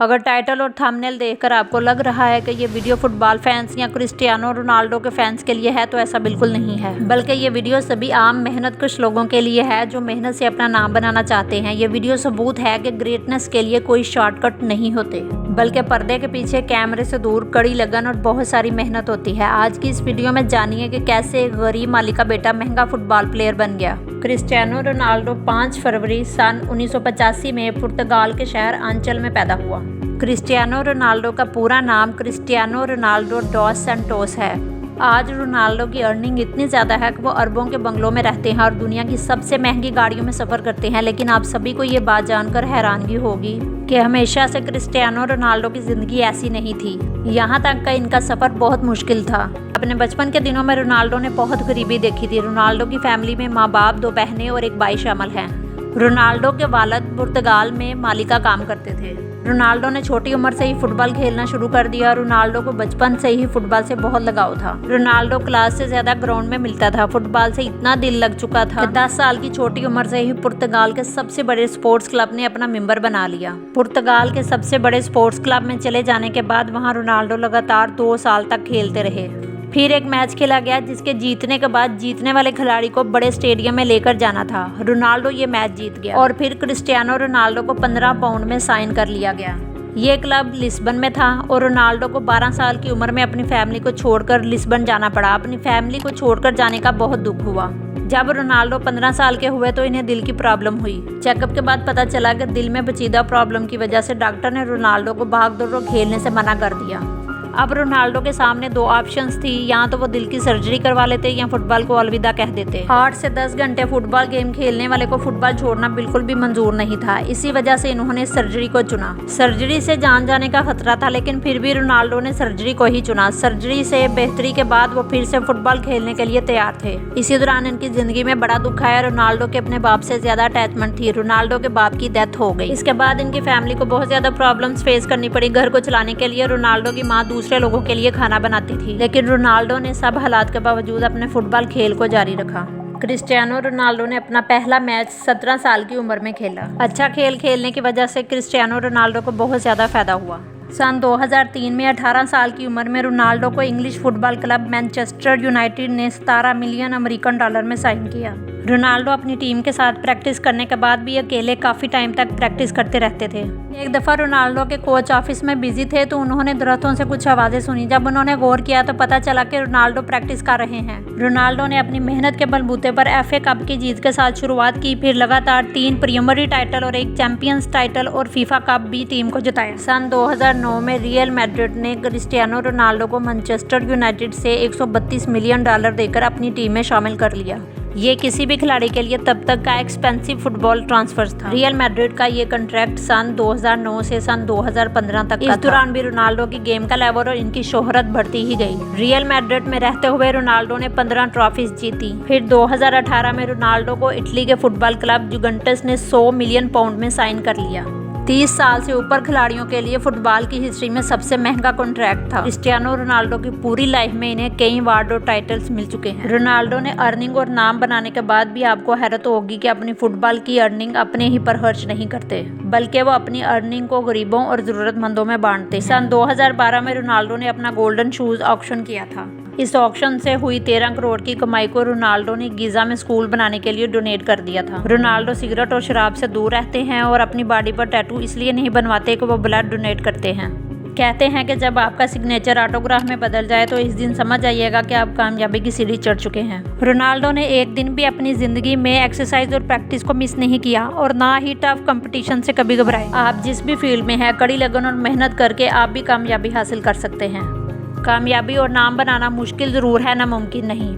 अगर टाइटल और थंबनेल देखकर आपको लग रहा है कि ये वीडियो फुटबॉल फैंस या क्रिस्टियानो रोनाल्डो के फैंस के लिए है तो ऐसा बिल्कुल नहीं है, बल्कि ये वीडियो सभी आम मेहनतकश लोगों के लिए है जो मेहनत से अपना नाम बनाना चाहते हैं। ये वीडियो सबूत है कि ग्रेटनेस के लिए कोई शॉर्टकट नहीं होते, बल्कि पर्दे के पीछे कैमरे से दूर कड़ी लगन और बहुत सारी मेहनत होती है। आज की इस वीडियो में जानिए कि कैसे एक गरीब माली का बेटा महंगा फुटबॉल प्लेयर बन गया। क्रिस्टियानो रोनाल्डो 5 फरवरी सन 1985 में पुर्तगाल के शहर आंचल में पैदा हुआ। क्रिस्टियानो रोनाल्डो का पूरा नाम क्रिस्टियानो रोनाल्डो डॉस सैंटोस है। आज रोनाल्डो की अर्निंग इतनी ज़्यादा है कि वो अरबों के बंगलों में रहते हैं और दुनिया की सबसे महंगी गाड़ियों में सफ़र करते हैं। लेकिन आप सभी को ये बात जानकर हैरानगी होगी कि हमेशा से क्रिस्टियानो रोनाल्डो की ज़िंदगी ऐसी नहीं थी। यहाँ तक का इनका सफ़र बहुत मुश्किल था। अपने बचपन के दिनों में रोनाल्डो ने बहुत गरीबी देखी थी। रोनाल्डो की फैमिली में माँ बाप, 2 बहनें और एक भाई शामिल हैं। रोनाल्डो के वालिद पुर्तगाल में माली का काम करते थे। रोनाल्डो ने छोटी उम्र से ही फुटबॉल खेलना शुरू कर दिया। रोनाल्डो को बचपन से ही फुटबॉल से बहुत लगाव था। रोनाल्डो क्लास से ज़्यादा ग्राउंड में मिलता था। फुटबॉल से इतना दिल लग चुका था कि 10 साल की छोटी उम्र से ही पुर्तगाल के सबसे बड़े स्पोर्ट्स क्लब ने अपना मेंबर बना लिया। पुर्तगाल के सबसे बड़े स्पोर्ट्स क्लब में चले जाने के बाद वहाँ रोनाल्डो लगातार 2 साल तक खेलते रहे। फिर एक मैच खेला गया जिसके जीतने के बाद जीतने वाले खिलाड़ी को बड़े स्टेडियम में लेकर जाना था। रोनाल्डो ये मैच जीत गया और फिर क्रिस्टियानो रोनाल्डो को 15 पाउंड में साइन कर लिया गया। ये क्लब लिस्बन में था और रोनाल्डो को 12 साल की उम्र में अपनी फैमिली को छोड़कर लिस्बन जाना पड़ा। अपनी फैमिली को छोड़कर जाने का बहुत दुख हुआ। जब रोनाल्डो 15 साल के हुए तो इन्हें दिल की प्रॉब्लम हुई। चेकअप के बाद पता चला कि दिल में पेचीदा प्रॉब्लम की वजह से डॉक्टर ने रोनाल्डो को भाग दौड़ और खेलने से मना कर दिया। अब रोनाल्डो के सामने 2 ऑप्शंस थी, या तो वो दिल की सर्जरी करवा लेते या फुटबॉल को अलविदा कह देते। 8 से 10 घंटे फुटबॉल गेम खेलने वाले को फुटबॉल छोड़ना बिल्कुल भी मंजूर नहीं था। इसी वजह से इन्होंने सर्जरी को चुना। सर्जरी से जान जाने का खतरा था, लेकिन फिर भी रोनाल्डो ने सर्जरी को ही चुना। सर्जरी से बेहतरी के बाद वो फिर से फुटबॉल खेलने के लिए तैयार थे। इसी दौरान इनकी जिंदगी में बड़ा दुख आया। रोनाल्डो के अपने बाप से ज्यादा अटैचमेंट थी। रोनाल्डो के बाप की डेथ हो गई। इसके बाद इनकी फैमिली को बहुत ज्यादा प्रॉब्लम्स फेस करनी पड़ी। घर को चलाने के लिए रोनाल्डो की माँ दूसरे लोगों के लिए खाना बनाती थी, लेकिन रोनाल्डो ने सब हालात के बावजूद अपने फुटबॉल खेल को जारी रखा। क्रिस्टियानो रोनाल्डो ने अपना पहला मैच 17 साल की उम्र में खेला। अच्छा खेल खेलने की वजह से क्रिस्टियानो रोनाल्डो को बहुत ज़्यादा फायदा हुआ। सन 2003 में 18 साल की उम्र में रोनाल्डो को English football club Manchester United ने 17 मिलियन अमेरिकन डॉलर में साइन किया। रोनाल्डो अपनी टीम के साथ प्रैक्टिस करने के बाद भी अकेले काफ़ी टाइम तक प्रैक्टिस करते रहते थे। एक दफ़ा रोनाल्डो के कोच ऑफिस में बिजी थे तो उन्होंने दरख्तों से कुछ आवाज़ें सुनी। जब उन्होंने गौर किया तो पता चला कि रोनाल्डो प्रैक्टिस कर रहे हैं। रोनाल्डो ने अपनी मेहनत के बलबूते पर FA कप की जीत के साथ शुरुआत की। फिर लगातार 3 प्रीमियर टाइटल और 1 चैंपियंस टाइटल और फीफा कप भी टीम को जिताया। सन 2009 में रियल मैड्रिड ने क्रिस्टियानो रोनाल्डो को मैनचेस्टर यूनाइटेड से 132 मिलियन डॉलर देकर अपनी टीम में शामिल कर लिया। ये किसी भी खिलाड़ी के लिए तब तक का एक्सपेंसिव फुटबॉल ट्रांसफर था। रियल मैड्रिड का ये कॉन्ट्रैक्ट सन 2009 से सन 2015 तक इस दौरान भी रोनाल्डो की गेम का लेवल और इनकी शोहरत बढ़ती ही गई। रियल मैड्रिड में रहते हुए रोनाल्डो ने 15 ट्रॉफीज जीती। फिर 2018 में रोनाल्डो को इटली के फुटबॉल क्लब जुवेंटस ने 100 मिलियन पाउंड में साइन कर लिया। 30 साल से ऊपर खिलाड़ियों के लिए फुटबॉल की हिस्ट्री में सबसे महंगा कॉन्ट्रैक्ट था। क्रिस्टियानो रोनाल्डो की पूरी लाइफ में इन्हें कई अवार्ड और टाइटल्स मिल चुके हैं। रोनाल्डो ने अर्निंग और नाम बनाने के बाद भी आपको हैरत होगी कि अपनी फुटबॉल की अर्निंग अपने ही पर खर्च नहीं करते, बल्कि वो अपनी अर्निंग को गरीबों और जरूरतमंदों में बांटते हैं। सन 2012 में रोनाल्डो ने अपना गोल्डन शूज ऑक्शन किया था। इस ऑक्शन से हुई 13 करोड़ की कमाई को रोनाल्डो ने गीजा में स्कूल बनाने के लिए डोनेट कर दिया था। रोनाल्डो सिगरेट और शराब से दूर रहते हैं और अपनी बॉडी पर टैटू इसलिए नहीं बनवाते कि वो ब्लड डोनेट करते हैं। कहते हैं कि जब आपका सिग्नेचर ऑटोग्राफ में बदल जाए तो इस दिन समझ आइएगा कि आप कामयाबी की सीढ़ी चढ़ चुके हैं। रोनाल्डो ने एक दिन भी अपनी जिंदगी में एक्सरसाइज और प्रैक्टिस को मिस नहीं किया और ना ही टफ कंपटीशन से कभी घबराए। आप जिस भी फील्ड में हैं, कड़ी लगन और मेहनत करके आप भी कामयाबी हासिल कर सकते हैं। कामयाबी और नाम बनाना मुश्किल ज़रूर है, नामुमकिन नहीं।